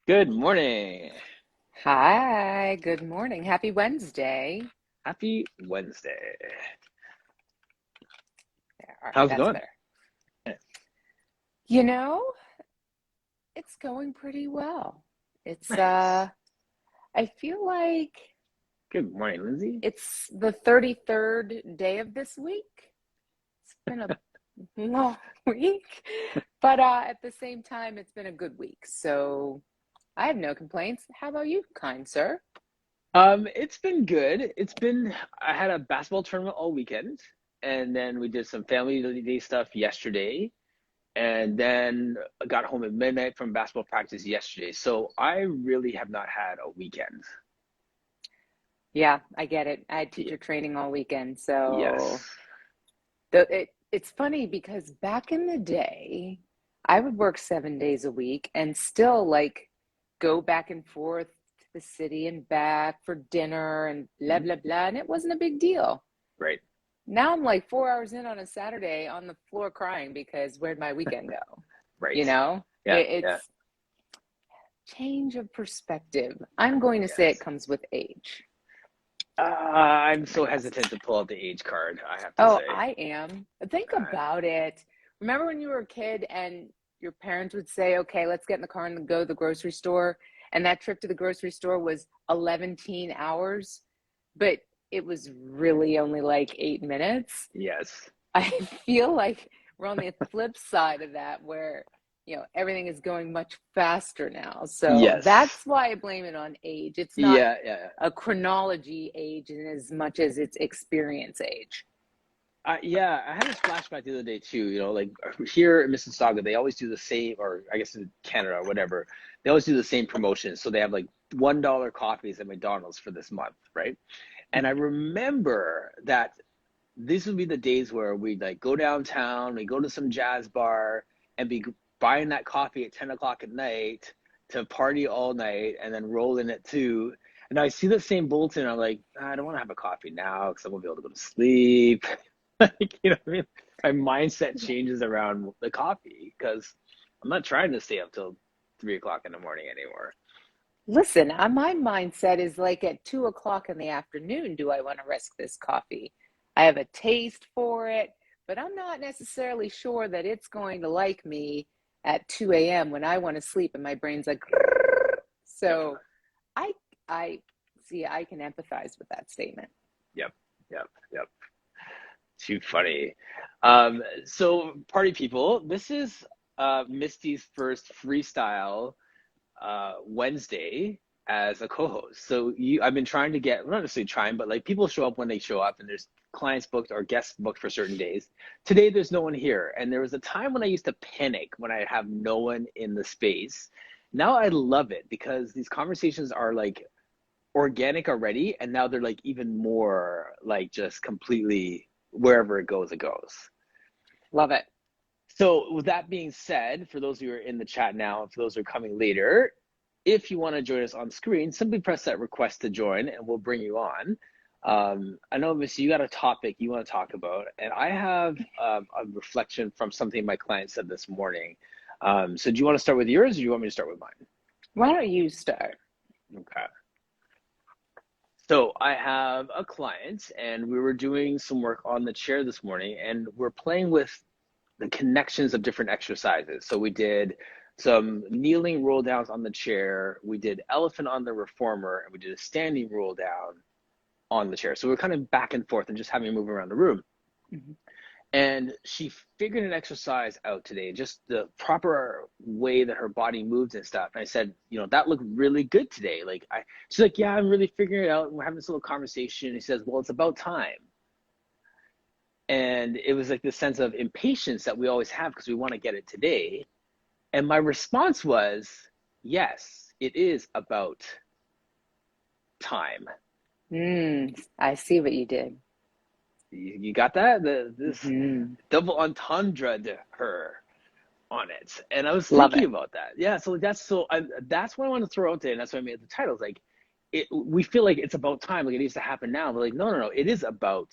Good morning. Hi, good morning. Happy Wednesday. Happy Wednesday. There, all right, How's it that's going? better. You know, it's going pretty well. It's Nice. I feel like Good morning, Lindsay. it's the 33rd day of this week. It's been a long week, but at the same time it's been a good week. So, I have no complaints. How about you, kind sir? It's been good. I had a basketball tournament all weekend, and then we did some family day stuff yesterday, and then I got home at midnight from basketball practice yesterday. So I really have not had a weekend. Yeah, I get it. I had Yeah. teacher training all weekend, Yes. so it's funny because back in the day, I would work 7 days a week and still like go back and forth to the city and back for dinner and blah Mhm. blah blah, and it wasn't a big deal. Right. Now I'm like 4 hours in on a Saturday on the floor crying because where'd my weekend go? Right. You know, Yeah. Yeah. it's change of perspective. I'm going to say it Yes. comes with age. I'm so hesitant to pull out the age card, I have to Oh, say. I am. Think Uh, about it. Remember when you were a kid and your parents would say, okay, let's get in the car and go to the grocery store? And that trip to the grocery store was 11 hours, but it was really only like 8 minutes. yes. I feel like we're on the flip side of that where, everything is going much faster now. So Yes. that's why I blame it on age. It's not Yeah, yeah. a chronology age in as much as it's experience age. Yeah, I had this flashback the other day too. Like here in Mississauga, they always do the same, or I guess in Canada or whatever, they always do the same promotion. So they have like $1 coffees at McDonald's for this month, right? And I Mhm. remember that these would be the days where we'd like go downtown, we go to some jazz bar, and be buying that coffee at 10 o'clock at night to party all night, and then roll in at 2. And I see the same bulletin. I'm like, "Ah, I don't want to have a coffee now because I won't be able to go to sleep." Like, you know what I mean? My mindset changes around the coffee because I'm not trying to stay up till 3 o'clock in the morning anymore. Listen, my mindset is like at 2 o'clock in the afternoon, do I want to risk this coffee? I have a taste for it, but I'm not necessarily sure that it's going to like me at 2 a.m. when I want to sleep and my brain's like, Yep, so I, I see, I can empathize with that statement. yep, yep, yep. Too funny. So party people, this is Misty's first freestyle Wednesday as a co-host. I've been trying to get, well, not necessarily trying, but like people show up when they show up, and there's clients booked or guests booked for certain days. Today, there's no one here, and there was a time when I used to panic when I have no one in the space. Now I love it because these conversations are like organic already, and now they're like even more like just completely wherever it goes, it goes. Love it. So, with that being said, for those who are in the chat now, and for those who are coming later, if you want to join us on screen, simply press that request to join and we'll bring you on. I know, Missy, you got a topic you want to talk about, and I have a reflection from something my client said this morning. So, do you want to start with yours or do you want me to start with mine? Why don't you start? Okay. So, I have a client, and we were doing some work on the chair this morning, and we're playing with the connections of different exercises. So we did some kneeling roll downs on the chair, we did elephant on the reformer, and we did a standing roll down on the chair. So we're kind of back and forth and just having her move around the room. Mhm. And she figured an exercise out today, just the proper way that her body moved and stuff. And I said, that looked really good today. She's like, yeah, I'm really figuring it out. And we're having this little conversation. And he says, well, it's about time. And it was like this sense of impatience that we always have because we want to get it today. And my response was, yes, it is about time. I see what you did. You got that? This Hmm. double entendre to her on it. And I was Love thinking it. about that. Yeah, that's what I want to throw out there. And that's why I made the title. It's like, we feel like it's about time, like it needs to happen now. But like, no, no, no, it is about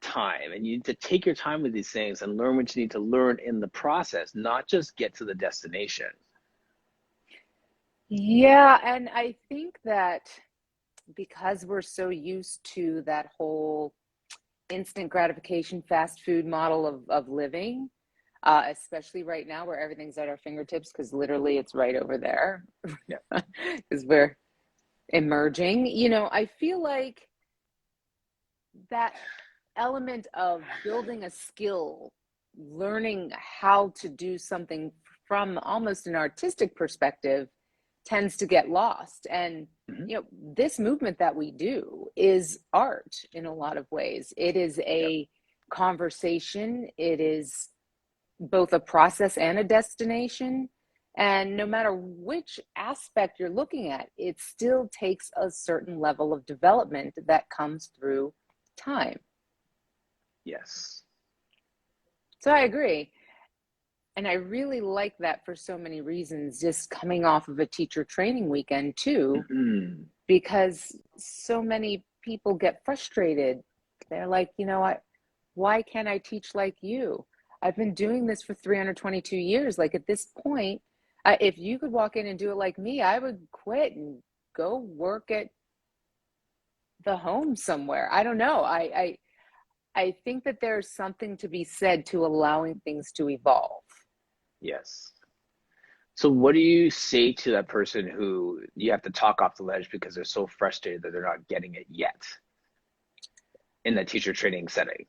time. And you need to take your time with these things and learn what you need to learn in the process, not just get to the destination. Yeah, and I think that because we're so used to that whole instant gratification, fast food model of living, especially right now where everything's at our fingertips, because literally it's right over there, Yeah. because we're emerging. I feel like that element of building a skill, learning how to do something from almost an artistic perspective tends to get lost. And, Hmm. this movement that we do is art in a lot of ways. It is Yep. a conversation, it is both a process and a destination. And no matter which aspect you're looking at, it still takes a certain level of development that comes through time. Yes. So I agree. And I really like that for so many reasons, just coming off of a teacher training weekend too, Hmm. because so many people get frustrated. They're like, what? Why can't I teach like you? I've been doing this for 322 years. Like at this point, if you could walk in and do it like me, I would quit and go work at the home somewhere. I don't know. I think that there's something to be said to allowing things to evolve. Yes. So what do you say to that person who you have to talk off the ledge because they're so frustrated that they're not getting it yet in the teacher training setting?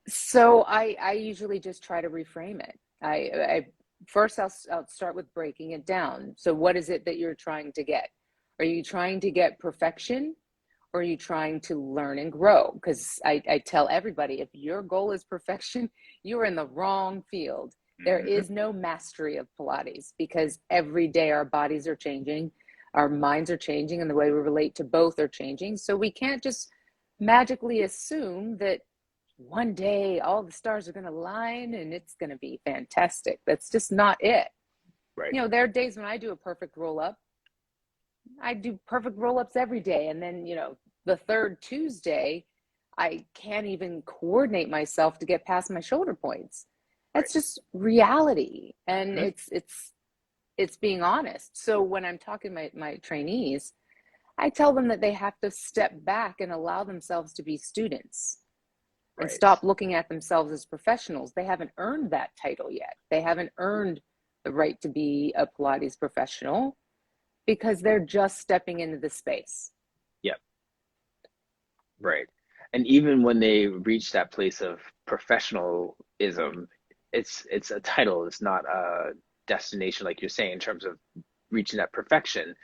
So I usually just try to reframe it. I first I'll start with breaking it down. So what is it that you're trying to get? Are you trying to get perfection, or are you trying to learn and grow? Because I tell everybody, if your goal is perfection, you are in the wrong field. There Hmm. is no mastery of Pilates, because every day our bodies are changing, our minds are changing, and the way we relate to both are changing. So we can't just magically assume that one day all the stars are going to align and it's going to be fantastic. That's just not it. Right. There are days when I do a perfect roll up. I do perfect roll ups every day. And then, the third Tuesday, I can't even coordinate myself to get past my shoulder points. Right. That's just reality. And Hmm. it's being honest. So when I'm talking to my trainees, I tell them that they have to step back and allow themselves to be students and Right. stop looking at themselves as professionals. They haven't earned that title yet. They haven't earned the right to be a Pilates professional because they're just stepping into the space. Yep. Right. And even when they reach that place of professionalism, it's a title. It's not a destination, like you're saying, in terms of reaching that perfection.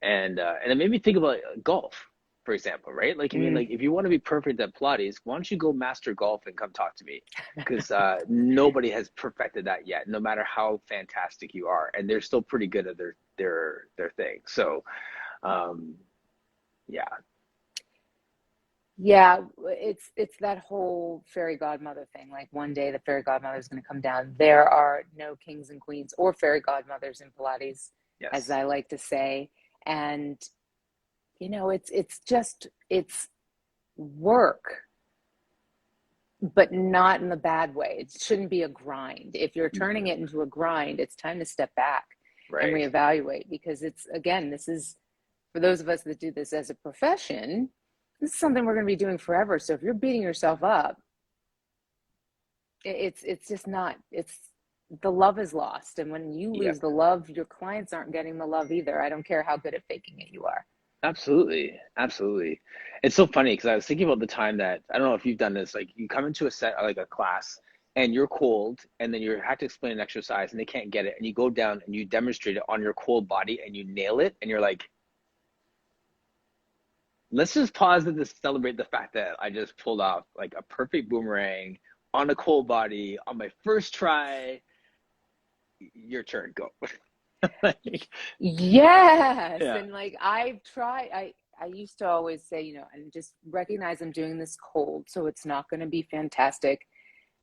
And it made me think about golf, for example, right? Like, I mean, Mm. like if you want to be perfect at Pilates, why don't you go master golf and come talk to me? Because nobody has perfected that yet, no matter how fantastic you are, and they're still pretty good at their thing. So, um, yeah. Yeah, it's that whole fairy godmother thing. Like one day the fairy godmother is going to come down. There are no kings and queens or fairy godmothers in Pilates, as Yes. I like to say. And it's work, but not in the bad way. It shouldn't be a grind. If you're turning it Hmm. into a grind, it's time to step back and Right. reevaluate, because this is for those of us that do this as a profession, this is something we're going to be doing forever. So if you're beating yourself up, it's just not, it's the love is lost. And when you lose Yep. the love, your clients aren't getting the love either. I don't care how good at faking it you are. Absolutely. Absolutely. It's so funny because I was thinking about the time that I don't know if you've done this, like you come into a set like a class and you're cold and then you have to explain an exercise and they can't get it and you go down and you demonstrate it on your cold body and you nail it and you're like, let's just pause and just celebrate the fact that I just pulled off like a perfect boomerang on a cold body on my first try. Your turn, go. Like, Yes. yeah. And like I've tried, I used to always say, and just recognize I'm doing this cold, so it's not going to be fantastic.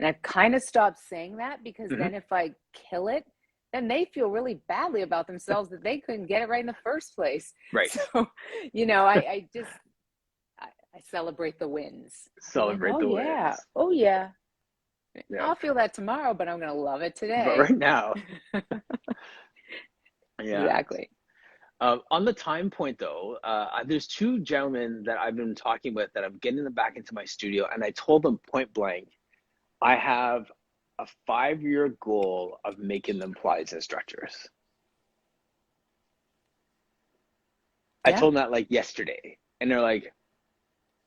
And I've kind of stopped saying that, because Hmm. then if I kill it, then they feel really badly about themselves that they couldn't get it right in the first place. Right. So, I just I celebrate the wins. I'm like, Celebrate the wins. oh yeah, Yeah. I'll feel that tomorrow, but I'm gonna love it But today. right now, yeah. Exactly. On the time point though, there's two gentlemen that I've been talking with that I'm getting them back into my studio, and I told them point blank, I have a 5-year goal of making them Pilates instructors. I Yeah. told them that like yesterday, and they're like,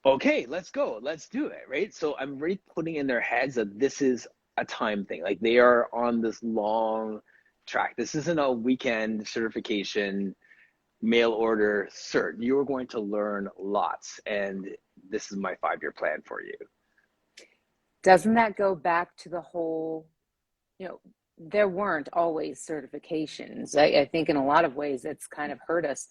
okay, let's go, let's do it, right? So I'm really putting in their heads that this is a time thing. Like they are on this long track. This isn't a weekend certification, mail order cert. You are going to learn lots, and this is my 5-year plan for you. Doesn't that go back to the whole, you know, there weren't always certifications. I think in a lot of ways it's kind of hurt us.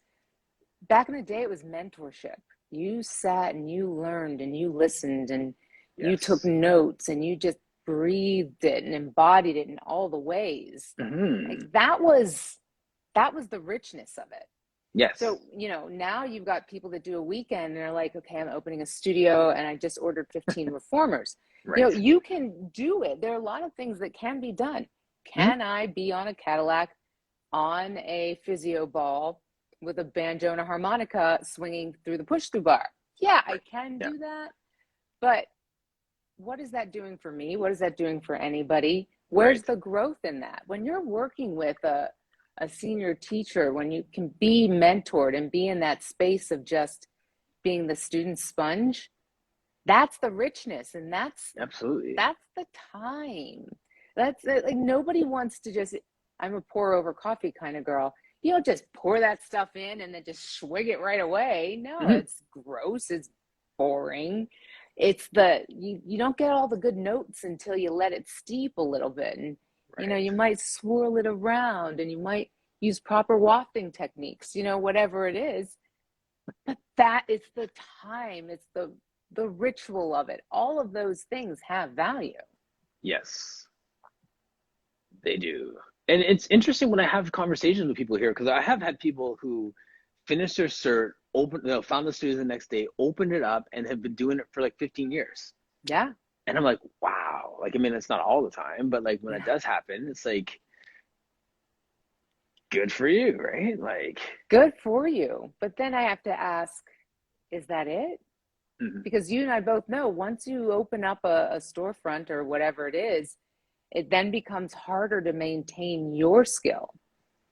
Back in the day, it was mentorship. You sat and you learned and you listened and you took Yes. notes and you just breathed it and embodied it in all the ways. Like Mm-hmm. that was the richness of it. Yes. So, now you've got people that do a weekend and they're like, okay, I'm opening a studio and I just ordered 15 reformers. Right. You can do it. There are a lot of things that can be done. Mm-hmm. Can I be on a Cadillac on a physio ball with a banjo and a harmonica swinging through the push through bar? Yeah, I can Yeah. do that. But what is that doing for me? What is that doing for anybody? Where's Right. the growth in that? When you're working with a senior teacher, when you can be mentored and be in that space of just being the student sponge, that's the richness, and Absolutely. that's the time. That's like nobody wants to just, I'm a pour over coffee kind of girl. You don't just pour that stuff in and then just swig it right away. No, Mm-hmm. it's gross, it's boring. You don't get all the good notes until you let it steep a little bit. And Right. you might swirl it around and you might use proper wafting techniques, whatever it is. But that it's the time, it's the ritual of it. All of those things have value. Yes, they do. And it's interesting when I have conversations with people here, because I have had people who finished their cert, found the studio the next day, opened it up, and have been doing it for like 15 years. Yeah. And I'm like, wow. Like, I mean, it's not all the time, but like when it Yeah. does happen, it's like, good for you, right? Like, Good for you. But then I have to ask, is that it? mhm. Because you and I both know once you open up a storefront or whatever it is, it then becomes harder to maintain your skill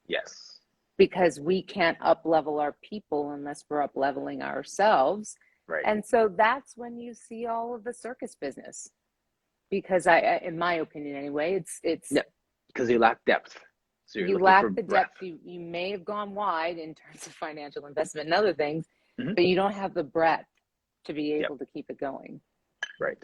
Yes, because we can't up level our people unless we're up leveling ourselves. right. And so that's when you see all of the circus business. Because in my opinion anyway, it's Yeah, because you lack depth. So you're you looking for lack the breadth. depth. You may have gone wide in terms of financial investment and other things, Hmm. but you don't have the breadth to be Yep, able to keep it going. right.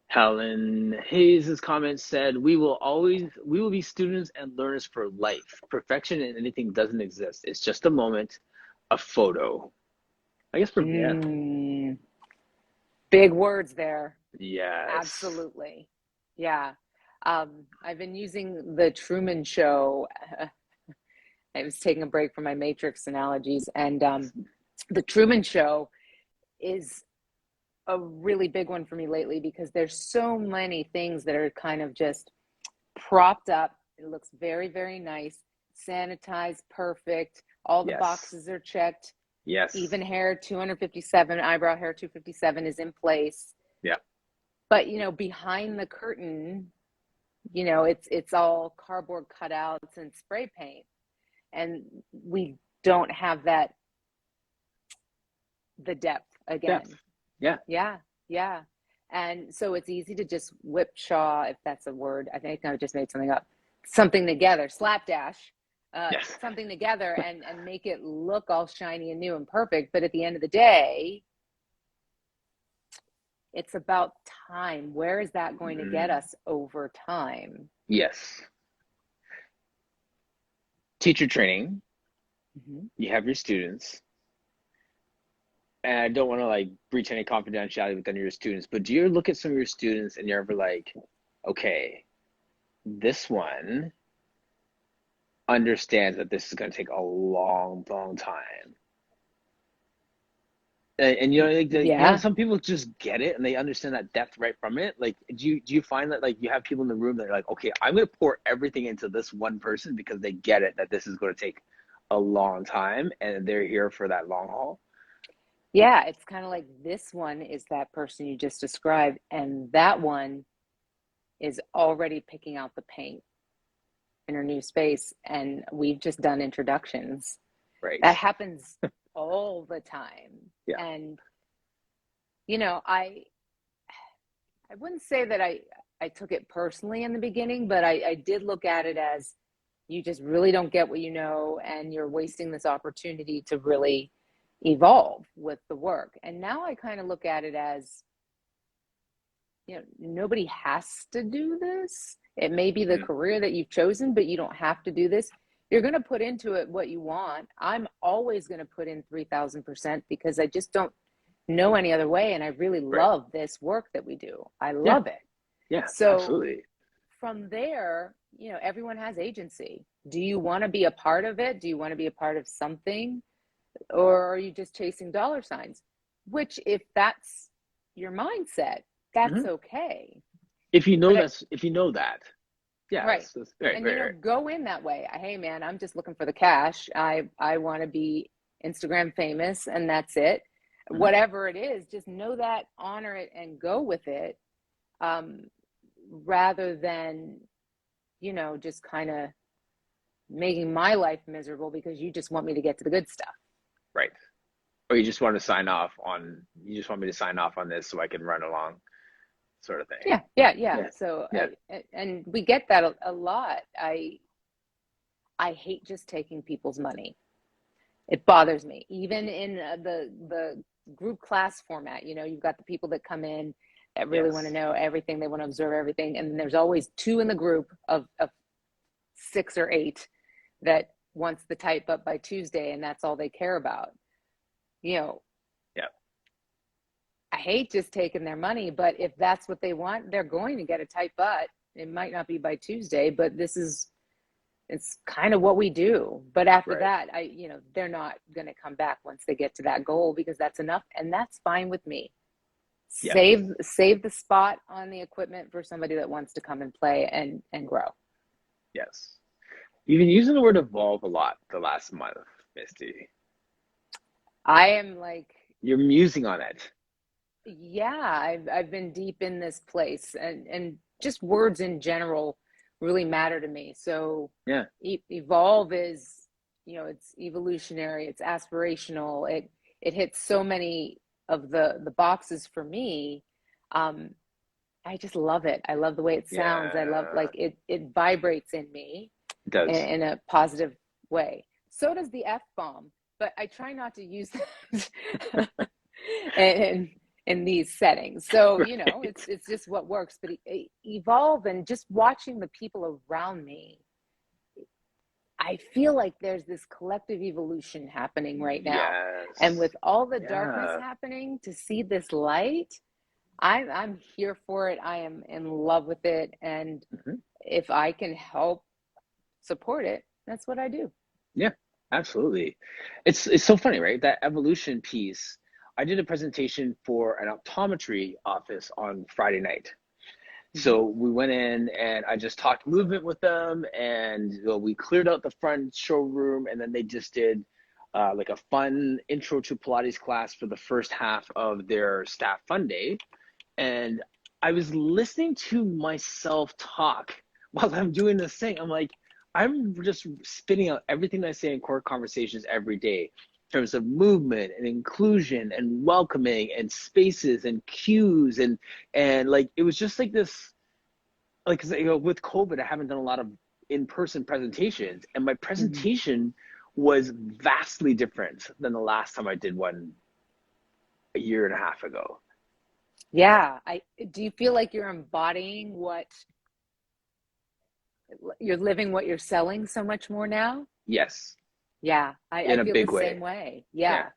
Helen Hayes' comment said, we will be students and learners for life. Perfection in anything doesn't exist. It's just a moment, a photo. I guess yeah. Mm, big words there. Yes. Absolutely. Yeah. I've been using the Truman Show. I was taking a break from my Matrix analogies, and the Truman Show is a really big one for me lately because there's so many things that are kind of just propped up. It looks very, very nice, sanitized, perfect. All the Yes. boxes are checked. Yes. Even hair 257, eyebrow hair 257 is in place. Yeah. But behind the curtain, it's all cardboard cutouts and spray paint. And we don't have the depth Depth. again. Yeah. Yeah, yeah. And so it's easy to just whipshaw, if that's a word. I think I just made something up. Something together, slapdash, Yes. something together and make it look all shiny and new and perfect. But at the end of the day, it's about time. Where is that going to get us over time? Yes. Teacher training. Mm-hmm. You have your students. And I don't want to like breach any confidentiality with any of your students, but do you look at some of your students and you're ever like, okay, this one understands that this is going to take a long, long time. And Yeah. some people just get it and they understand that depth right from it. Like, do you find that like you have people in the room that are like, okay, I'm going to pour everything into this one person because they get it that this is going to take a long time and they're here for that long haul. Yeah, it's kind of like this one is that person you just described, and that one is already picking out the paint in her new space, and we've just done introductions. Right. That happens all the time. Yeah. And I wouldn't say that I took it personally in the beginning, but I did look at it as you just really don't get what you know, and you're wasting this opportunity to really evolve with the work. And now I kind of look at it as, nobody has to do this. It may be the Mm-hmm. career that you've chosen, but you don't have to do this. You're going to put into it what you want. I'm always going to put in 3,000% because I just don't know any other way. And I really Right. love this work that we do. I Yeah. love it. Yeah. So Absolutely. from there, everyone has agency. Do you want to be a part of it? Do you want to be a part of something? Or are you just chasing dollar signs? Which, if that's your mindset, that's Hmm. okay. If you know But that's if you know that, yeah, right. that's right, And right, right. go in that way. Hey man, I'm just looking for the cash. I want to be Instagram famous and that's it. Hmm. Whatever it is, just know that, honor it and go with it. Um, rather than, just kind of making my life miserable because you just want me to get to the good stuff. Right. Or you just want to sign off on you just want me to sign off on this so I can run along, sort of thing. Yeah, yeah, yeah. Yeah. So Yeah. and we get that a lot. I hate just taking people's money. It bothers me. Even in the group class format, you've got the people that come in that really want to Yes. know everything, they want to observe everything, and then there's always two in the group of 6 or 8 that wants the type up by Tuesday, and that's all they care about. You know, Yeah. I hate just taking their money, but if that's what they want, they're going to get a tight butt. It might not be by Tuesday, but it's kind of what we do. But after Right. that, they're not going to come back once they get to that goal because that's enough, and that's fine with me. Yes. Save the spot on the equipment for somebody that wants to come and play and grow. Yes. You've been using the word evolve a lot the last month, Misty. I am like, You're musing on it. yeah, I've been deep in this place, and just words in general really matter to me. So Yeah. evolve is, it's evolutionary, it's aspirational. It hits so many of the boxes for me. Um, I just love it. I love the way it sounds. I love, Yeah. like, it vibrates in me It does. in a positive way. So does the F bomb, but I try not to use that in in these settings. So, Right. it's just what works. But evolve, and just watching the people around me, I feel like there's this collective evolution happening right now. And Yes. with all the darkness Yeah. happening, to see this light, I'm here for it. I am in love with it. And Hmm. if I can help support it, that's what I do. Yeah. Absolutely. It's so funny, right? That evolution piece. I did a presentation for an optometry office on Friday night. Hmm. So we went in and I just talked movement with them, and we cleared out the front showroom, and then they just did like a fun intro to Pilates class for the first half of their staff fun day. And I was listening to myself talk while I'm doing this thing. I'm like, I'm just spitting out everything I say in core conversations every day in terms of movement and inclusion and welcoming and spaces and cues and like it was just like this like 'cause, with COVID, I haven't done a lot of in-person presentations, and my Hmm. presentation was vastly different than the last time I did one a year and a half ago. Yeah. I Do you feel like you're embodying what you're living, what you're selling so much more now? Yes, Yeah, I in a feel the big same way. way. Yeah, Yeah.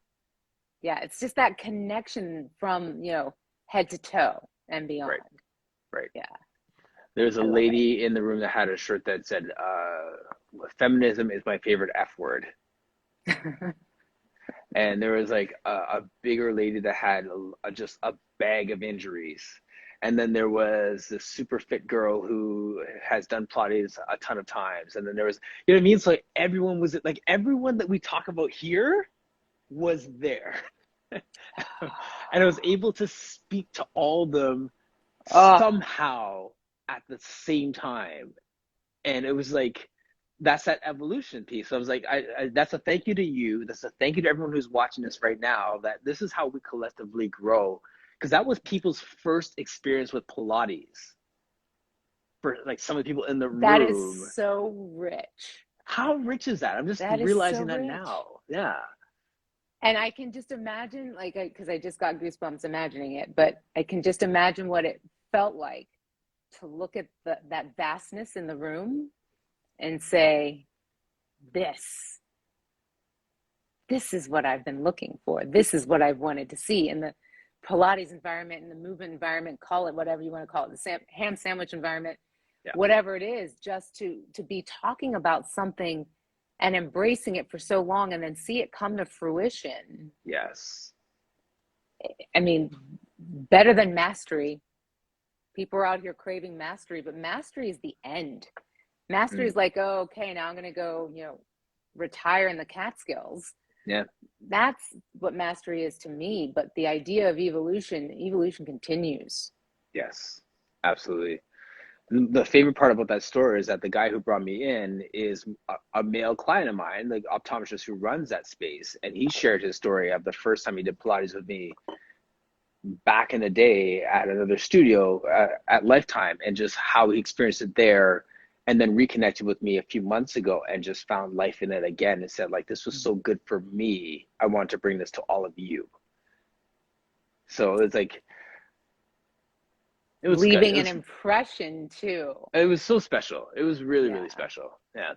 Yeah. It's just that connection from, head to toe and right, beyond. right. Yeah. There's a I love it. lady in the room that had a shirt that said, "Feminism is my favorite F word," and there was like a bigger lady that had just a bag of injuries, And then there was this super fit girl who has done Pilates a ton of times. And then there was, you know what I mean? So like everyone was like, everyone that we talk about here was there. And I was able to speak to all of them Oh, somehow at the same time. And it was like, that's that evolution piece. So I was like, that's a thank you to you. That's a thank you to everyone who's watching this right now, that this is how we collectively grow. Because that was people's first experience with Pilates for like some of the people in the that is room. so rich. How rich is that? I'm just That is so realizing that rich. now. Yeah. And I can just imagine, like, because I just got goosebumps imagining it, but I can just imagine what it felt like to look at that vastness in the room and say, this, this is what I've been looking for. This is what I've wanted to see in the Pilates environment, in the movement environment, call it whatever you want to call it, the ham sandwich environment, Yeah. whatever it is, just to be talking about something and embracing it for so long and then see it come to fruition. Yes. I mean, better than mastery. People are out here craving mastery, but mastery is the end. Mastery Mm. is like, oh, okay, now I'm going to go, retire in the Catskills. Yeah. That's what mastery is to me. But the idea of evolution continues. Yes. Absolutely. The favorite part about that story is that the guy who brought me in is a male client of mine, the optometrist who runs that space. And he shared his story of the first time he did Pilates with me back in the day at another studio at Lifetime, and just how he experienced it there, and then reconnected with me a few months ago and just found life in it again and said, like, this was so good for me. I want to bring this to all of you. So it's like, it was good. Leaving an impression too. It was so special. It was really, really Yeah. special. Yeah.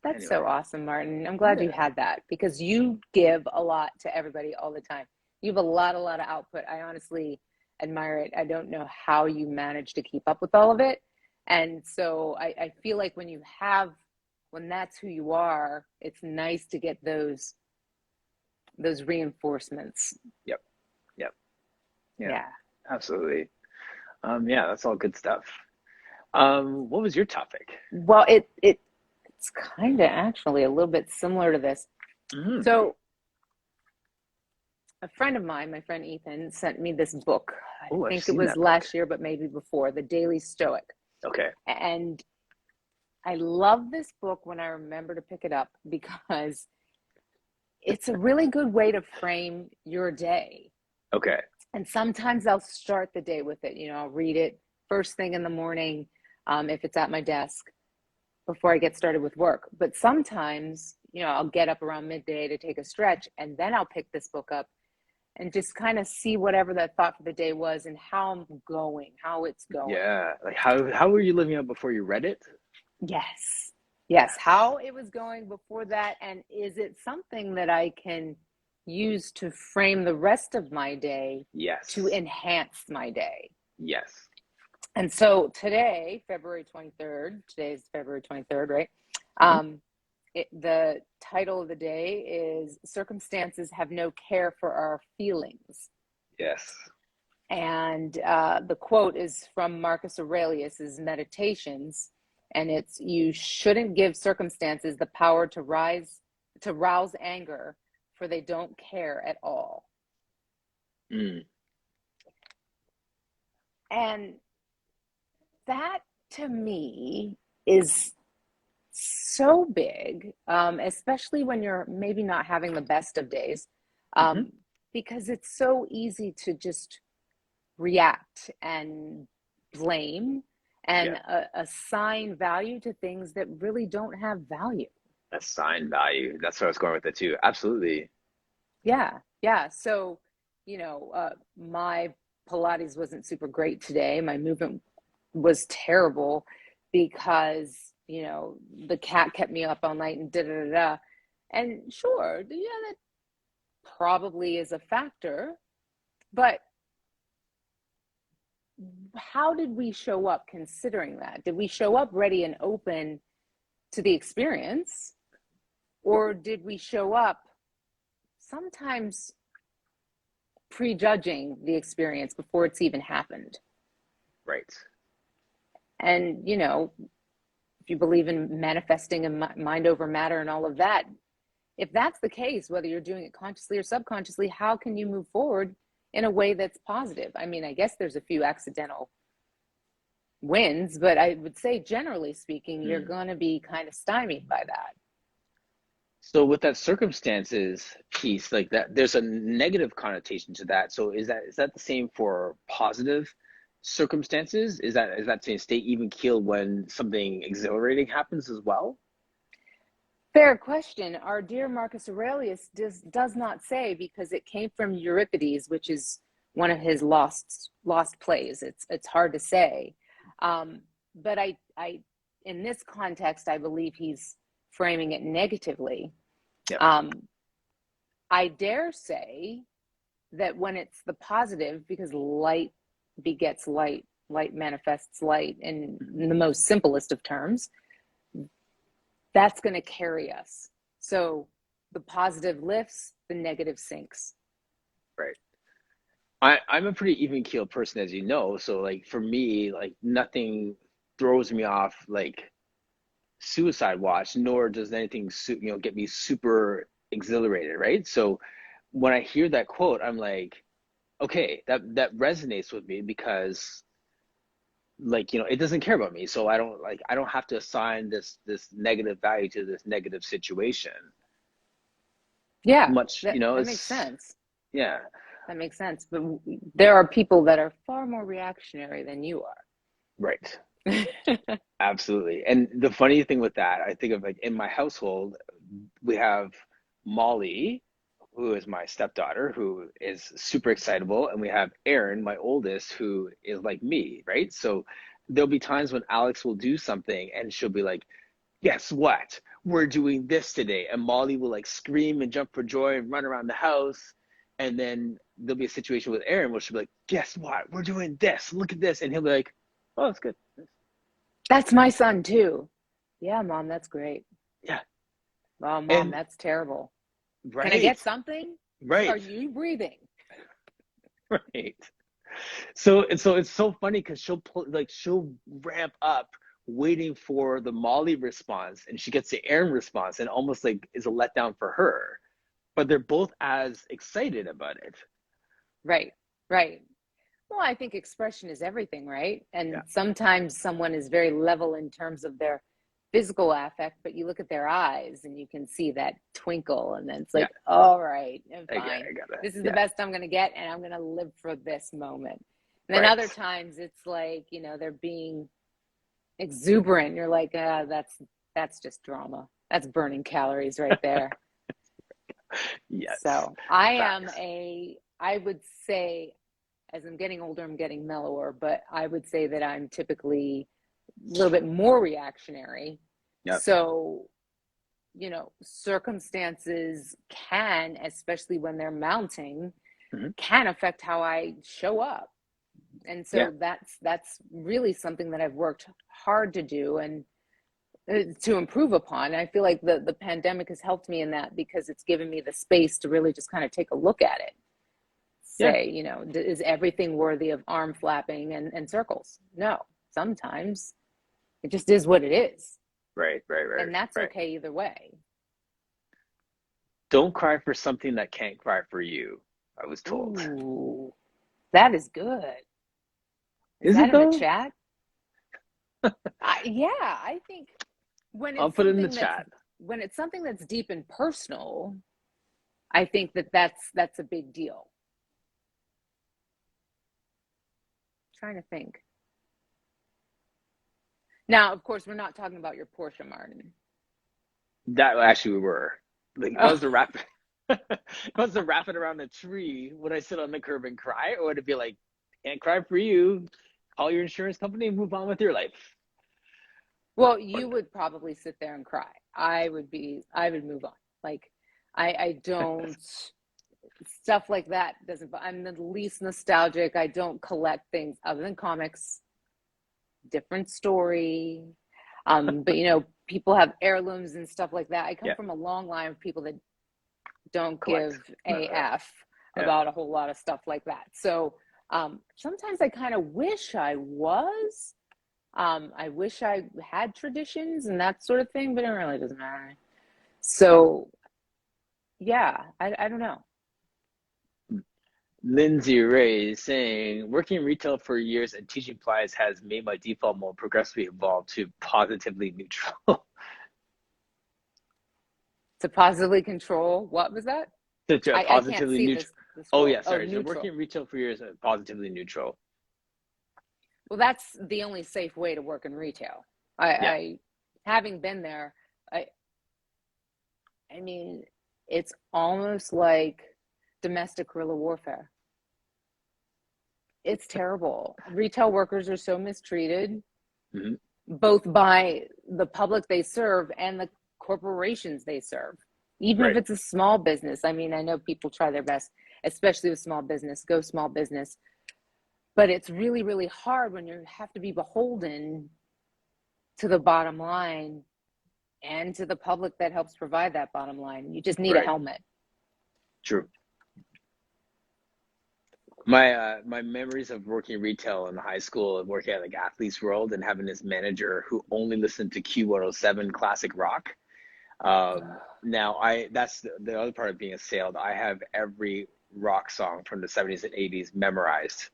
That's Anyway. so awesome, Martin. I'm glad you Yeah. had that because you give a lot to everybody all the time. You have a lot of output. I honestly admire it. I don't know how you manage to keep up with all of it. And so I feel like when that's who you are, it's nice to get those reinforcements. Yep. Yep. Yeah. Yeah. Absolutely. Yeah, that's all good stuff. What was your topic? Well, it's kind of actually a little bit similar to this. Mm-hmm. So a friend of mine, my friend Ethan, sent me this book. I Oh, I've think it seen was that book. last year, but maybe before, The Daily Stoic. Okay. And I love this book when I remember to pick it up because it's a really good way to frame your day. Okay. And sometimes I'll start the day with it. I'll read it first thing in the morning if it's at my desk before I get started with work. But sometimes, I'll get up around midday to take a stretch and then I'll pick this book up and just kind of see whatever that thought for the day was and how it's going. Yeah. Like how were you living up before you read it? Yes. Yes. How it was going before that. And is it something that I can use to frame the rest of my day Yes. to enhance my day? Yes. And so today, February 23rd, today's February 23rd, right? Mm-hmm. The title of the day is Circumstances Have No Care for Our Feelings. Yes. And the quote is from Marcus Aurelius's Meditations. And it's, you shouldn't give circumstances the power to rouse anger, for they don't care at all. Mm. And that to me is so big, especially when you're maybe not having the best of days, Mm-hmm. because it's so easy to just react and blame and Yeah. assign value to things that really don't have value. Assigned value. That's where I was going with it too. Absolutely. Yeah, yeah. So, my Pilates wasn't super great today. My movement was terrible because, the cat kept me up all night and da da da da. And sure, yeah, that probably is a factor, but how did we show up considering that? Did we show up ready and open to the experience? Or did we show up sometimes prejudging the experience before it's even happened? Right. And, if you believe in manifesting and mind over matter and all of that, if that's the case, whether you're doing it consciously or subconsciously, how can you move forward in a way that's positive? I mean, I guess there's a few accidental wins, but I would say generally speaking, you're Mm. going to be kind of stymied by that. So with that circumstances piece, like that, there's a negative connotation to that. So is that the same for positive circumstances? Is that saying stay even keeled when something exhilarating happens as well? Fair question. Our dear Marcus Aurelius does not say, because it came from Euripides, which is one of his lost plays. It's hard to say, but I in this context, I believe he's framing it negatively. Yep. I dare say that when it's the positive, because light begets light, light manifests light in the most simplest of terms, that's going to carry us. So the positive lifts, the negative sinks. Right. I'm a pretty even keeled person, as you know. So like for me, like nothing throws me off like suicide watch, nor does anything get me super exhilarated, right? So when I hear that quote, I'm like, okay, that resonates with me because like it doesn't care about me, so I don't have to assign this negative value to this negative situation Yeah, much, that makes it's sense. yeah. That makes sense. But there are people that are far more reactionary than you Right. are. Absolutely. And the funny thing with that, I think of like in my household, we have Molly, who is my stepdaughter, who is super excitable, and we have Erin, my oldest, who is like me, right? So there'll be times when Alex will do something and she'll be like, guess what? We're doing this today. And Molly will like scream and jump for joy and run around the house. And then there'll be a situation with Erin where she'll be like, guess what? We're doing this. Look at this. And he'll be like, oh, it's good. That's my son too. Yeah, mom, that's great. Yeah. Oh, mom, And that's terrible. Can I right, get something? Are right, you breathing? right. So it's so funny because she'll ramp up waiting for the Molly response, and she gets the Aaron response, and almost like is a letdown for her. But they're both as excited about it. Right, right. Well, I think expression is everything, right? Yeah. And sometimes someone is very level in terms of their physical affect, but you look at their eyes and you can see that twinkle, and then it's Yeah. like, all right, I'm I get it. fine. I got it. This is the Yeah. best I'm going to get, and I'm going to live for this moment. And then Right. other times it's like, they're being exuberant. You're like, that's just drama. That's burning calories right there. Yes. So Facts. I would say, as I'm getting older, I'm getting mellower, but I would say that I'm typically a little bit more reactionary. Yep. So, circumstances can, especially when they're mounting, Hmm. can affect how I show up. And Yeah. so that's really something that I've worked hard to do and to improve upon. I feel like the pandemic has helped me in that, because it's given me the space to really just kind of take a look at it. Yeah. Say, is everything worthy of arm flapping and circles? No. Sometimes it just is what it is. Right. Right. Right. And that's Right. okay either way. Don't cry for something that can't cry for you, I was told. Ooh, that is good. Is Is that it in the though? chat? Yeah, I think when I'll it's put it in the something chat. deep and personal, I think that's a big deal. Trying to think. Now, of course, we're not talking about your Porsche, Martin. That actually we were. Like if I Oh, was to wrap if I was to wrap it around a tree, would I sit on the curb and cry? Or would it be like, can't cry for you, call your insurance company and move on with your life? well, Or you would probably sit there and cry. I would move on. Like, I don't, stuff like that doesn't, I'm the least nostalgic. I don't collect things other than comics. Different story. But people have heirlooms and stuff like that. I come yeah, from a long line of people that don't collect. give No, AF yeah. about a whole lot of stuff like that. So Sometimes I kind of wish I was. I wish I had traditions and that sort of thing, but it really doesn't matter. So yeah, I don't know. Lindsay Ray is saying, working retail for years and teaching Pilates has made my default mode progressively evolve to positively neutral. To positively control, what was that? To I can't positively see neutral. the Oh scroll. yeah, Oh, sorry. So neutral. working retail for years and positively neutral. Well, that's the only safe way to work in retail. Yeah, I having been there, I I mean, it's almost like domestic guerrilla warfare. It's terrible. Retail workers are so mistreated, hmm both by the public they serve and the corporations they serve. Even if right, it's a small business. I mean, I know people try their best, especially with small business, go small business. But it's really, really hard when you have to be beholden to the bottom line and to the public that helps provide that bottom line. You just need a right. helmet. True. My memories of working retail in high school and working at like Athletes World and having this manager who only listened to Q107 classic rock. Now I that's the other part of being a sales. I have every rock song from the 70s and 80s memorized.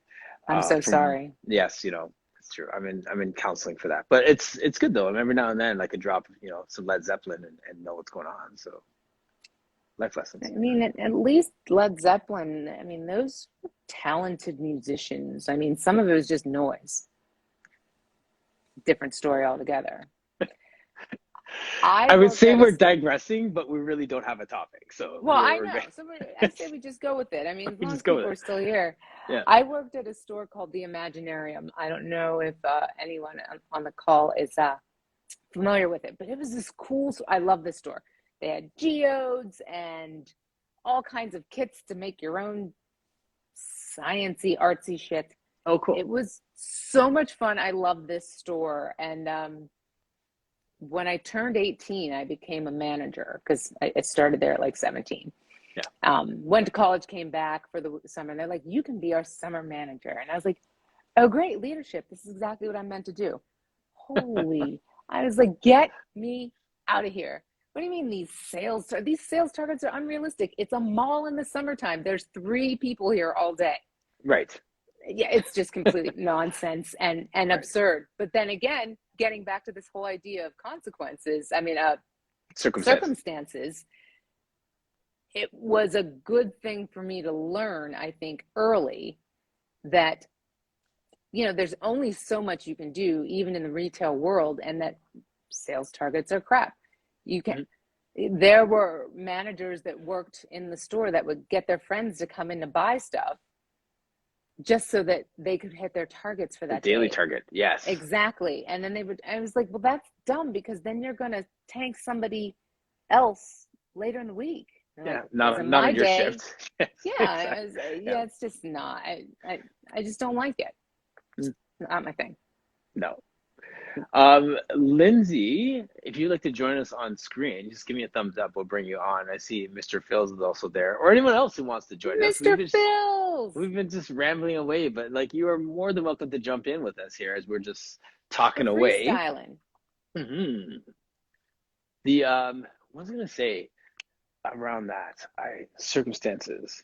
I'm so From sorry. yes, it's true. I'm in counseling for that, but it's good though. And every now and then I could drop some Led Zeppelin and know what's going on. So life I lessons. mean, at least Led Zeppelin, I mean, those were talented musicians. I mean, some of it was just noise. Different story altogether. I I would worked say at a we're store. digressing, but we really don't have a topic, so Well, we're I we're good. know. So I say we just go with it. I mean, as We long just as go with people it. are still here. Yeah. I worked at a store called the Imaginarium. I don't know if anyone on the call is familiar with it, but it was this cool. I love this store. They had geodes and all kinds of kits to make your own sciencey, artsy shit. Oh, cool. It was so much fun. I love this store. And when I turned 18, I became a manager because I started there at like 17. Yeah. Went to college, came back for the summer. And they're like, you can be our summer manager. And I was like, oh, great, leadership. This is exactly what I'm meant to do. Holy, I was like, get me out of here. What do you mean these sales targets are unrealistic? It's a mall in the summertime. There's 3 people here all day. Right. Yeah, it's just complete nonsense and Right. absurd. But then again, getting back to this whole idea of consequences, Circumstances. circumstances, it was a good thing for me to learn, I think, early that, there's only so much you can do, even in the retail world, and that sales targets are crap. You can There were managers that worked in the store that would get their friends to come in to buy stuff just so that they could hit their targets for The that daily day. target. Yes. Exactly. And then I was like, well, that's dumb because then you're going to tank somebody else later in the week. They're Yeah. like, Not wasn't not my on your day. shift. Yes. Yeah. Exactly. Yeah. Yeah, it's just not. I just don't like it. Mm, Not my thing. no. Lindsay, if you'd like to join us on screen, just give me a thumbs up. We'll bring you on. I see Mr. Phils is also there, or anyone else who wants to join us. Mr. Phils. We've been just rambling away, but like you are more than welcome to jump in with us here as we're just We're talking away. freestyling. hmm The what was I gonna say around that? I circumstances.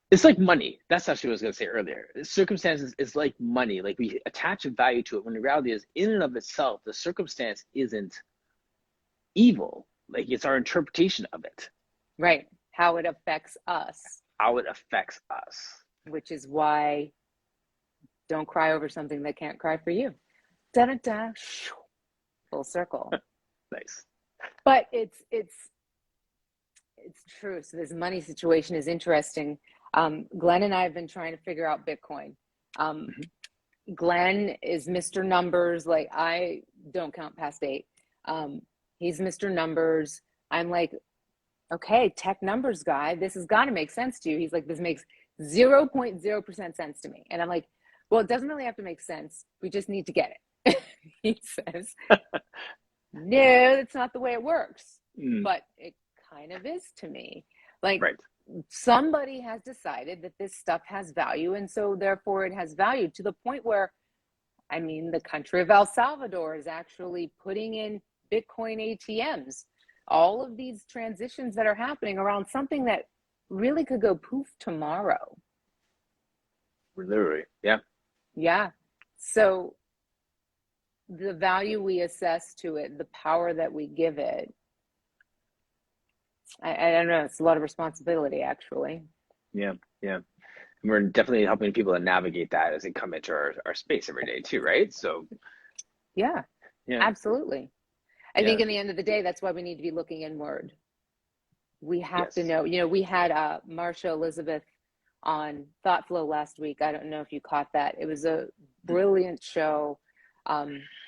It's like money. That's actually what I was gonna say earlier. Circumstances is like money. Like we attach a value to it when the reality is, in and of itself, the circumstance isn't evil. Like it's our interpretation of it, Right. How it affects us, how it affects us. which is why don't cry over something that can't cry for you. Da da da. Full circle. Nice. But it's true. So this money situation is interesting. Glenn and I have been trying to figure out Bitcoin. Um, Glenn is Mr. Numbers. Like I don't count past 8. He's Mr. Numbers. I'm like, okay, tech numbers guy, this has got to make sense to you. He's like, this makes 0.0% sense to me. And I'm like, well, it doesn't really have to make sense. We just need to get it. He says, no, that's not the way it works. Mm, But it kind of is to me. Like, right. somebody has decided that this stuff has value, and so therefore it has value to the point where, I mean, the country of El Salvador is actually putting in Bitcoin ATMs. All of these transitions that are happening around something that really could go poof tomorrow. Literally, yeah. Yeah. So the value we assess to it, the power that we give it, I don't know, it's a lot of responsibility, actually. Yeah, yeah. And we're definitely helping people to navigate that as they come into our space every day too, right? So Yeah, yeah, absolutely. I yeah, think in the end of the day, that's why we need to be looking inward. We have to yes, know, we had Marsha Elizabeth on Thought Flow last week. I don't know if you caught that. It was a brilliant show.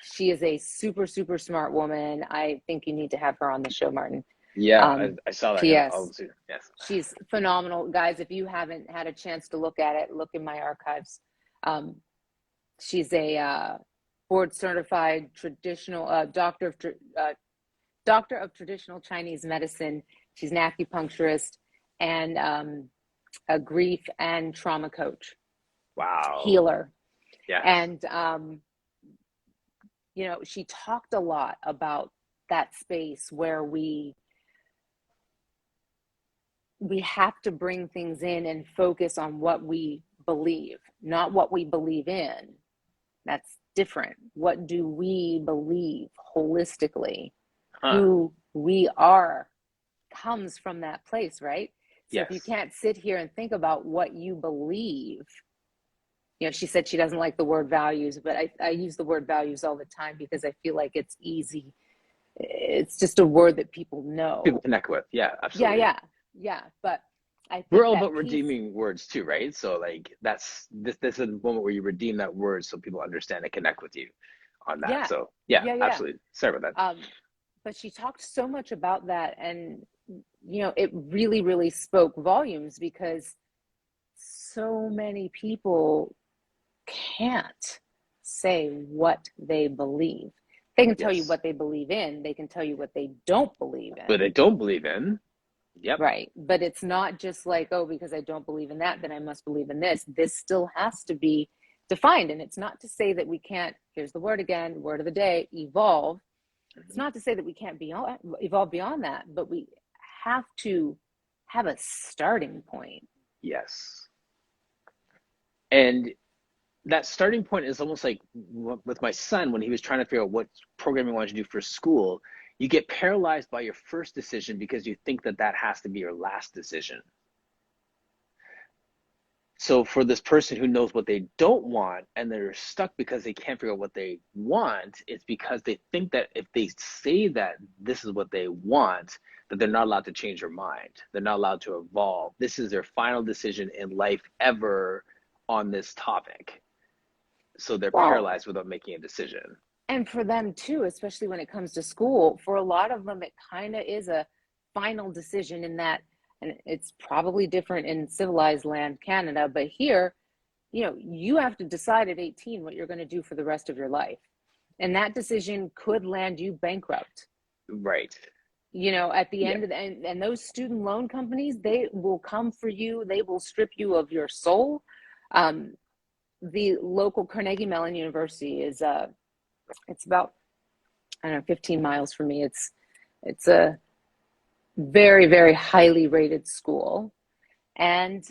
She is a super, super smart woman. I think you need to have her on the show, Martin. yeah. Um, I saw that. Yeah, P.S. yes. She's phenomenal. Guys, if you haven't had a chance to look at it, look in my archives. Um, she's a board certified traditional doctor of traditional Chinese medicine. She's an acupuncturist and a grief and trauma coach, Wow. healer. Yes. And, she talked a lot about that space where we have to bring things in and focus on what we believe, not what we believe in. That's different. What do we believe holistically? Huh. Who we are comes from that place, right? So if you Yes. can't sit here and think about what you believe, she said she doesn't like the word values, but I use the word values all the time because I feel like it's easy. It's just a word that people People know. connect with. Yeah, Yeah, absolutely. yeah, yeah. But I We're think all that about piece, redeeming words too, right? So like this is a moment where you redeem that word so people understand and connect with you on that. yeah, So yeah, yeah, yeah. absolutely. Sorry about that. But she talked so much about that, and it really, really spoke volumes because so many people can't say what they believe. They can tell you Yes. what they believe in, they can tell you what they don't believe But I in. don't believe in. Yep. Right. But it's not just like, oh, because I don't believe in that, then I must believe in this. This still has to be defined. And it's not to say that we can't, here's the word again, word of the day, evolve. It's Mhm. not to say that we can't evolve beyond that, but we have to have a starting point. Yes. And that starting point is almost like with my son when he was trying to figure out what programming he wanted to do for school. You get paralyzed by your first decision because you think that that has to be your last decision. So for this person who knows what they don't want and they're stuck because they can't figure out what they want, it's because they think that if they say that this is what they want, that they're not allowed to change their mind. They're not allowed to evolve. This is their final decision in life ever on this topic. So they're Well, paralyzed without making a decision. and for them too, especially when it comes to school, for a lot of them, it kind of is a final decision in that, and it's probably different in civilized land, Canada, but here, you have to decide at 18 what you're going to do for the rest of your life. And that decision could land you bankrupt. Right. At the Yep. end of and those student loan companies, they will come for you. They will strip you of your soul. Um, the local Carnegie Mellon University is it's about, I don't know, 15 miles from me. It's a very, very highly rated school, and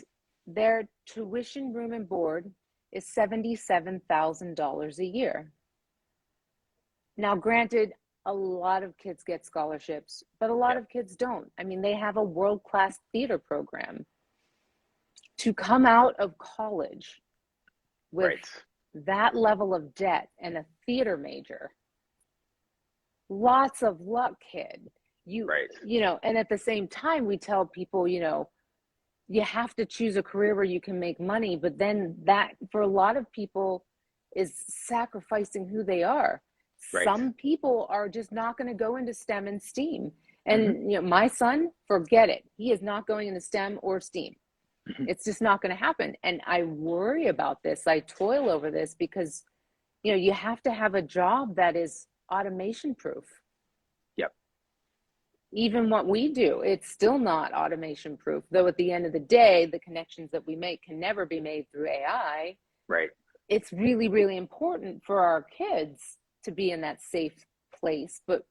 their tuition, room, and board is $77,000 a year. Now, granted, a lot of kids get scholarships, but a lot Yep. of kids don't. I mean, they have a world-class theater program. To come out of college with Right. that level of debt and a theater major, lots of luck, kid. Right. And at the same time, we tell people, you have to choose a career where you can make money, but then that for a lot of people is sacrificing who they are. Right. Some people are just not going to go into STEM and STEAM. Mm-hmm. And my son, forget it. He is not going into STEM or STEAM. Mm-hmm. It's just not going to happen. And I worry about this. I toil over this because you have to have a job that is automation proof. Yep. even what we do, it's still not automation proof. Though at the end of the day, the connections that we make can never be made through AI. Right. It's really, really important for our kids to be in that safe place, but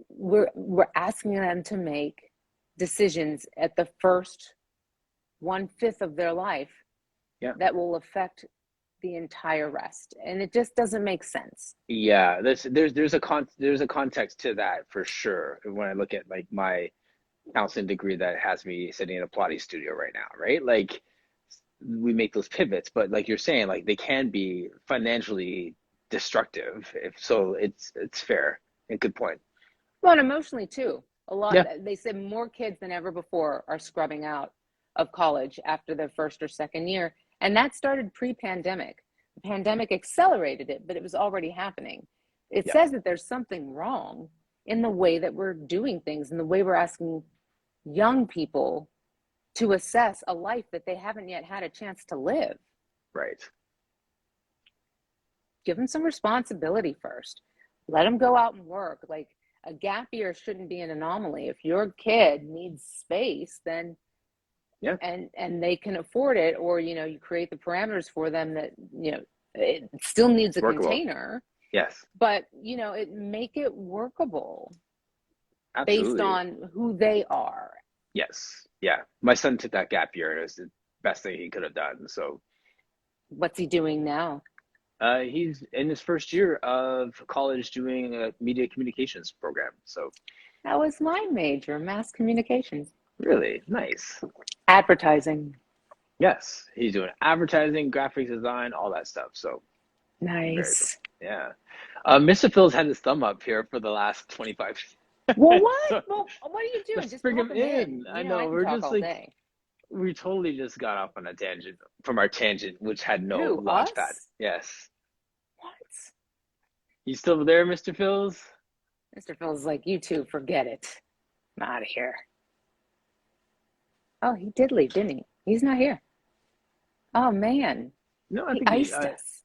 we're asking them to make decisions at the first 1/5 of their life Yeah. that will affect the entire rest, and it just doesn't make sense. Yeah, there's a context to that for sure. When I look at like my counseling degree that has me sitting in a Pilates studio right now, right? Like we make those pivots, but like you're saying, like they can be financially destructive. If so, it's fair and good point. Well, and emotionally too. A lot, Yeah, they said more kids than ever before are scrubbing out of college after their first or second year. And that started pre-pandemic. The pandemic accelerated it, but it was already happening. It yeah, says that there's something wrong in the way that we're doing things and the way we're asking young people to assess a life that they haven't yet had a chance to live. right. Give them some responsibility first. Let them go out and work. Like, a gap year shouldn't be an anomaly. If your kid needs space, then Yeah, and they can afford it, or you create the parameters for them that it still needs it's a workable. container, Yes, but it make it workable based absolutely. on who they are. Yes, yeah. My son took that gap year, and it was the best thing he could have done. So, What's he doing now? he's in his first year of college doing a media communications program. So, That was my major, mass communications, really nice. advertising. Yes, he's doing advertising, graphics design, all that stuff. So, very cool. Nice. Yeah. Mr. Phil's had his thumb up here for the last 25. Well, what? So Well, what are you doing? let's Just bring pop him them in. in. I I know can we're talk just all like day. we totally just got off on a tangent from our tangent, which had no Who? launch pad. Us? Yes. What? You still there, Mr. Phil's? Mr. Phil's like, you two, forget it. I'm out of here. Oh, he did leave, didn't he? He's not here. Oh, man. No, I He think iced us.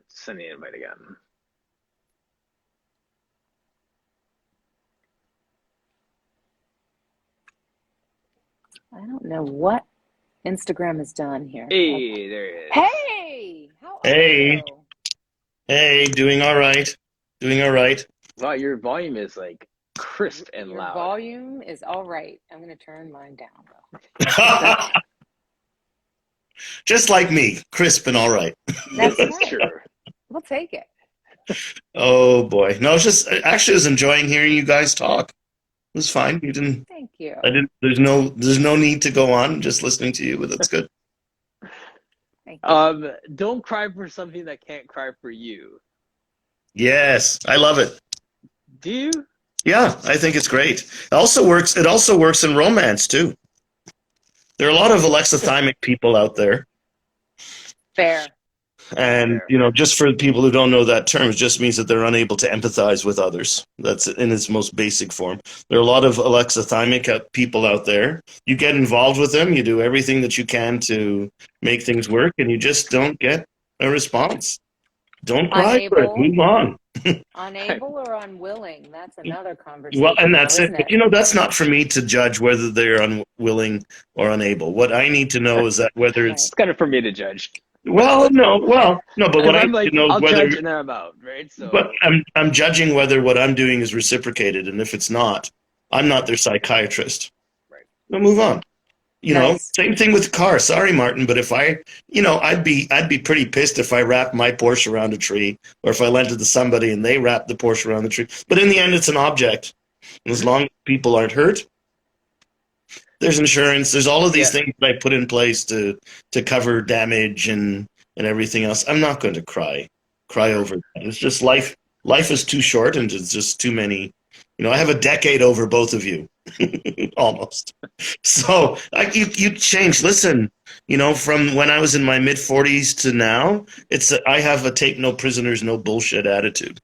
send the invite again. I don't know what Instagram has done here. Hey, there he is. Hey, how are Hey, you? hey, doing all right. Doing all right. Wow, your volume is like crisp and Your loud. volume is all right. I'm going to turn mine down, though. Just like me, crisp and all right. That's This is right. true. We'll take it. Oh boy. No, it's just actually I was enjoying hearing you guys talk. It was fine. You didn't Thank you. I didn't there's no need to go on just listening to you, but that's good. Thank you. Don't cry for something that can't cry for you. Yes, I love it. Do you? Yeah, I think it's great. It also works in romance too. There are a lot of alexithymic people out there. Fair. And, Fair. just for people who don't know that term, it just means that they're unable to empathize with others. That's in its most basic form. There are a lot of alexithymic people out there. You get involved with them, you do everything that you can to make things work, and you just don't get a response. Don't cry for it. Unable, Move on. unable or unwilling. That's another Well, and conversation now, that's it. isn't But, it? that's not for me to judge whether they're unwilling or unable. What I need to know is that whether Right. it's, It's kind of for me to judge. well, no, but what Because I I'm need to like, know is I'll whether. judge and then I'm out, right? But So, I'm judging whether what I'm doing is reciprocated, and if it's not, I'm not their psychiatrist. right. We'll move on. Nice. Same thing with the car. Sorry, Martin, but if I'd be pretty pissed if I wrapped my Porsche around a tree, or if I lent it to somebody and they wrapped the Porsche around the tree. But in the end, it's an object, and as Hmm. long as people aren't hurt, there's insurance. There's all of these Yeah. things that I put in place to cover damage and everything else. I'm not going to cry over that. It's just life. Life is too short, and there's just too many. I have a decade over both of you, almost. So you change. Listen, from when I was in my mid 40s to now, I have a take no prisoners, no bullshit attitude.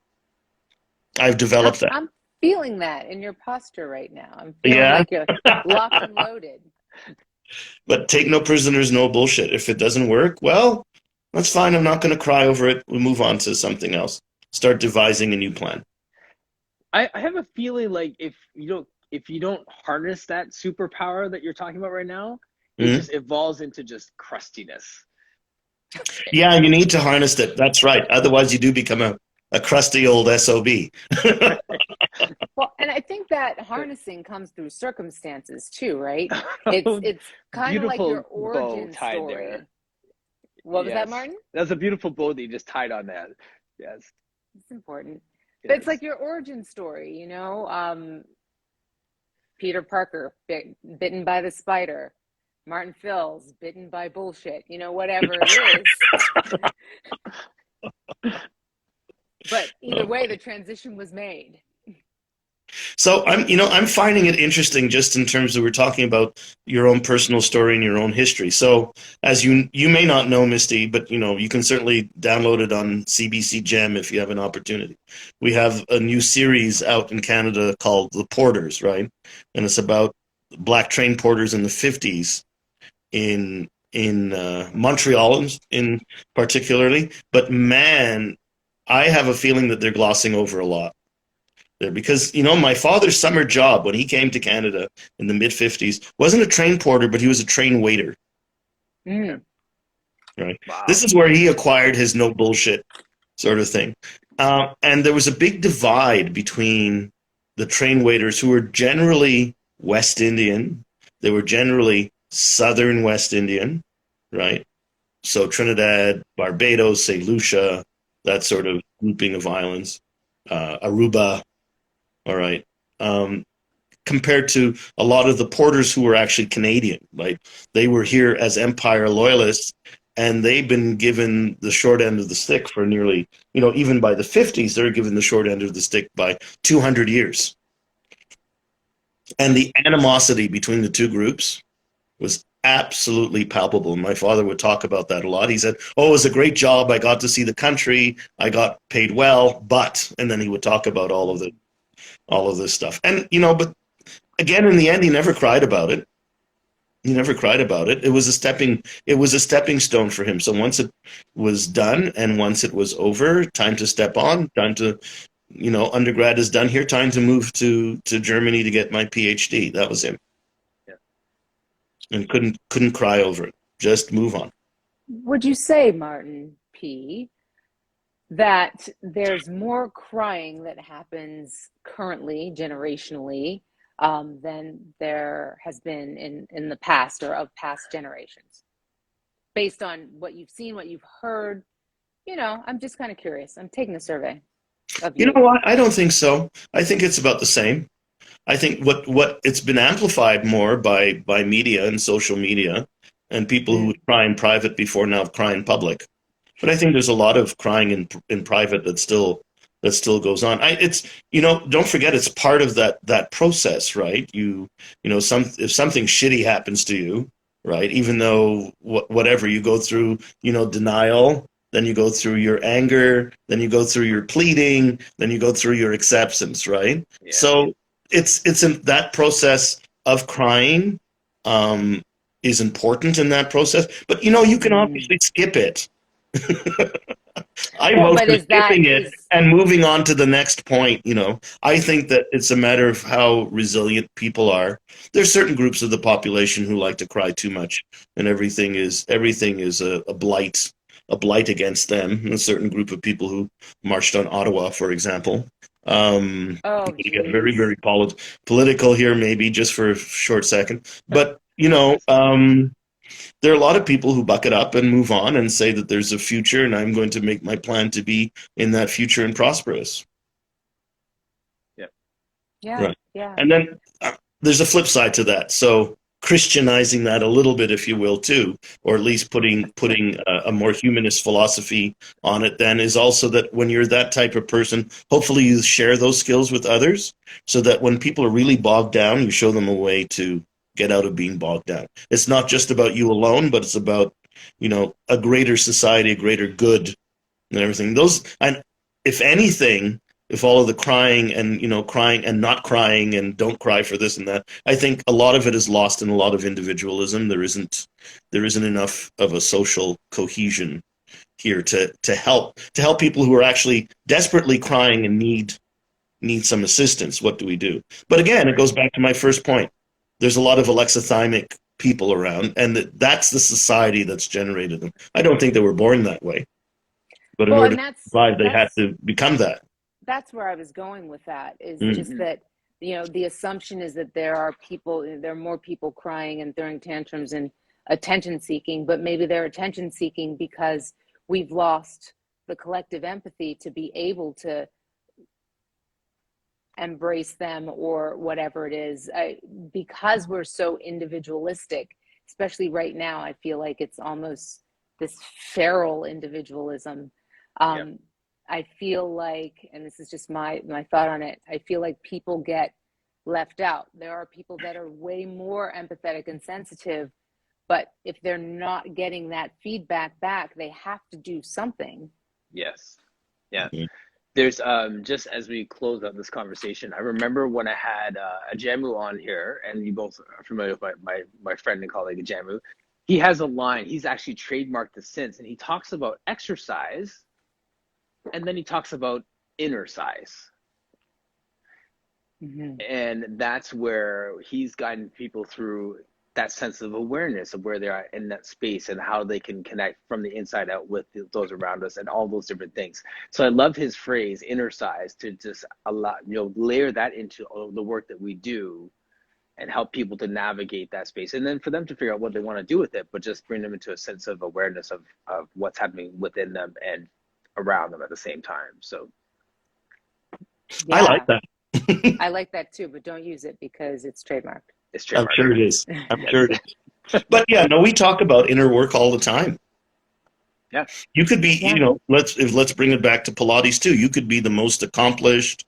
I've developed that. I'm feeling that in your posture right now. I'm feeling Yeah, like you're locked and loaded. but take no prisoners, no bullshit. If it doesn't work, well, that's fine. I'm not going to cry over it. We'll move on to something else. Start devising a new plan. I have a feeling like if you don't harness that superpower that you're talking about right now, it Mhm. just evolves into just crustiness. Yeah, you need to harness it. That's right. Otherwise, you do become a crusty old SOB. Well, and I think that harnessing comes through circumstances too, right? It's kind of like your Beautiful bow origin tied there. story. What was that, Yes, Martin? that's a beautiful bow that you just tied on that. Yes, It's important. But it's yes. like your origin story, Peter Parker bitten by the spider, Martin Phil's bitten by bullshit, whatever it is. But either way, the transition was made. So I'm finding it interesting just in terms of we're talking about your own personal story and your own history. So as you may not know, Misty, but you can certainly download it on CBC Gem if you have an opportunity. We have a new series out in Canada called The Porters, right? And it's about black train porters in the 50s in Montreal in particularly. But man, I have a feeling that they're glossing over a lot there because my father's summer job when he came to Canada in the mid 50s wasn't a train porter, but he was a train waiter. Mm. Right. This Wow. is where he acquired his no bullshit sort of thing. And there was a big divide between the train waiters who were generally West Indian. They were generally Southern West Indian, right? So Trinidad, Barbados, St. Lucia, that sort of grouping of islands, Aruba, all right. Um, Compared to a lot of the porters who were actually Canadian, right? They were here as Empire loyalists, and they've been given the short end of the stick for nearly, even by the 50s, they're given the short end of the stick by 200 years. And the animosity between the two groups was absolutely palpable. My father would talk about that a lot. He said, "Oh, it was a great job. I got to see the country. I got paid well, but," and then he would talk about all of this stuff. And but again, in the end, he never cried about it. He never cried about it. It was a stepping stone for him. So once it was done and once it was over, time to step on, time to, undergrad is done here, time to move to Germany to get my PhD. That was him. Yeah. And couldn't cry over it. Just move on. Would you say, Martin P., that there's more crying that happens currently, generationally, than there has been in the past or of past generations? Based on what you've seen, what you've heard, I'm just kind of curious. I'm taking a survey of You you. know what? I don't think so. I think it's about the same. I think what it's been amplified more by media and social media and people who Mm. would cry in private before now cry in public. But I think there's a lot of crying in private that still goes on. It's don't forget it's part of that process, right? If something shitty happens to you, right? Even though whatever you go through, denial, then you go through your anger, then you go through your pleading, then you go through your acceptance, right? Yeah. So it's in that process of crying um, is important in that process. But you can Mm. obviously skip it. I Well, vote but for is that skipping it is and moving on to the next point. I think that it's a matter of how resilient people are. There's certain groups of the population who like to cry too much, and everything is a blight against them. And a certain group of people who marched on Ottawa, for example. oh To get very, geez. very political here, maybe just for a short second, but Yes. there are a lot of people who buck it up and move on and say that there's a future and I'm going to make my plan to be in that future and prosperous. Yeah. Yeah, Right. yeah. And then there's a flip side to that. So Christianizing that a little bit, if you will, too, or at least putting a more humanist philosophy on it, then is also that when you're that type of person, hopefully you share those skills with others so that when people are really bogged down, you show them a way to get out of being bogged down. It's not just about you alone, but it's about, a greater society, a greater good and everything. And if anything, if all of the crying and crying and not crying and don't cry for this and that, I think a lot of it is lost in a lot of individualism. There isn't enough of a social cohesion here to help people who are actually desperately crying and need some assistance. What do we do? But again, it goes back to my first point. There's a lot of alexithymic people around, and that's the society that's generated them. I don't think they were born that way, but in Well, order and to survive, they had to become that. that's where I was going with that, is Mm. just that, the assumption is that there are more people crying and throwing tantrums and attention seeking, but maybe they're attention seeking because we've lost the collective empathy to be able to embrace them or whatever it is. Because we're so individualistic, especially right now, I feel like it's almost this feral individualism. Yep. I feel like, and this is just my thought on it, I feel like people get left out. There are people that are way more empathetic and sensitive, but if they're not getting that feedback back, they have to do something. Yes. Yeah. Mhm. There's just as we close out this conversation, I remember when I had a Jamu on here, and you both are familiar with my friend and colleague Jamu. He has a line. He's actually trademarked this since, and he talks about exercise, and then he talks about inner size. Mm-hmm. And that's where he's guiding people through that sense of awareness of where they are in that space and how they can connect from the inside out with those around us and all those different things. So I love his phrase, inner size, to just allow, layer that into all the work that we do and help people to navigate that space. And then for them to figure out what they want to do with it, but just bring them into a sense of awareness of what's happening within them and around them at the same time. So I like that. I like that too, but don't use it because it's trademarked. it's I'm trademarked. sure it is. I'm Yes. sure it is. But yeah, no, we talk about inner work all the time. Yeah. You could be, Yeah. let's bring it back to Pilates too. You could be the most accomplished,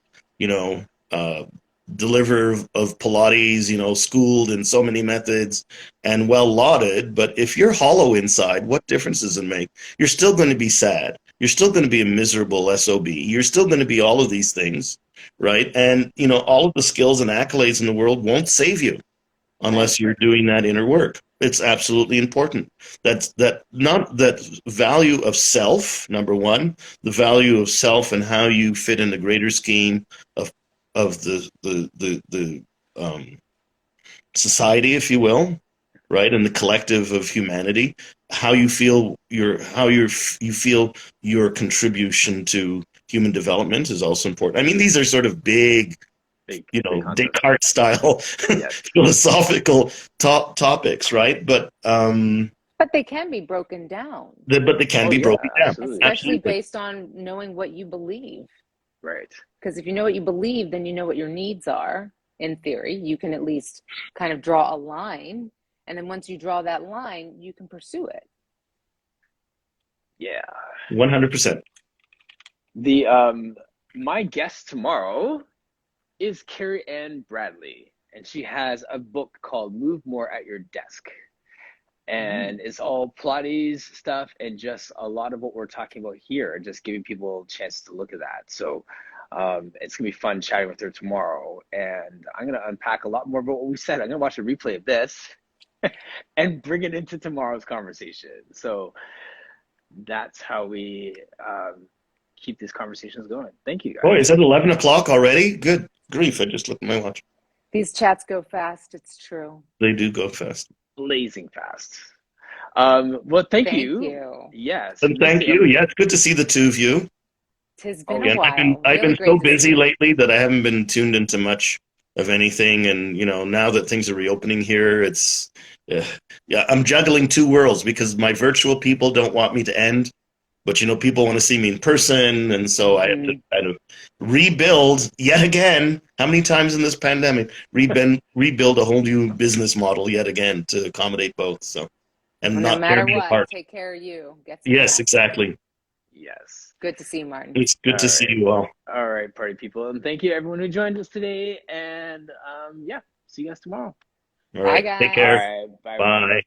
deliverer of Pilates, schooled in so many methods and well lauded. But if you're hollow inside, what difference does it make? You're still going to be sad. You're still going to be a miserable SOB. You're still going to be all of these things, right? And, all of the skills and accolades in the world won't save you unless you're doing that inner work. It's absolutely important. That value of self, number one, the value of self and how you fit in the greater scheme of the society, if you will, right, and the collective of humanity. How you feel you feel your contribution to human development is also important. I mean, these are sort of big Big Descartes style Yes. philosophical topics, right? But they can be broken down. But they can be broken down, absolutely. Especially absolutely. based on knowing what you believe. Right. Because if you know what you believe, then you know what your needs are. In theory, you can at least kind of draw a line. And then once you draw that line, you can pursue it. Yeah. 100%. My guest tomorrow is Carrie Ann Bradley, and she has a book called Move More at Your Desk. And it's all Pilates stuff and just a lot of what we're talking about here, and just giving people a chance to look at that. So it's gonna be fun chatting with her tomorrow, and I'm gonna unpack a lot more about what we said. I'm gonna watch a replay of this and bring it into tomorrow's conversation. So that's how we keep these conversations going. Thank you, guys. Boy, is it 11 o'clock already? Good grief, I just looked at my watch. These chats go fast, it's true. They do go fast. Blazing fast. Well, thank you. Yes. And thank you. Yeah, it's good to see the two of you. It's been a while. I've Really been so great to busy see. lately that I haven't been tuned into much of anything. And, now that things are reopening here, it's, I'm juggling two worlds because my virtual people don't want me to end. But, people want to see me in person. And so I have to kind of rebuild yet again. How many times in this pandemic? Rebuild a whole new business model yet again to accommodate both. So, and Well, not no matter tear me what, apart. take care of you. Get some Yes, rest. exactly. Yes. Good to see you, Martin. It's good to see you all. All right, party people. And thank you, everyone who joined us today. And see you guys tomorrow. All right. Bye, guys. Take care. All right. Bye. Bye.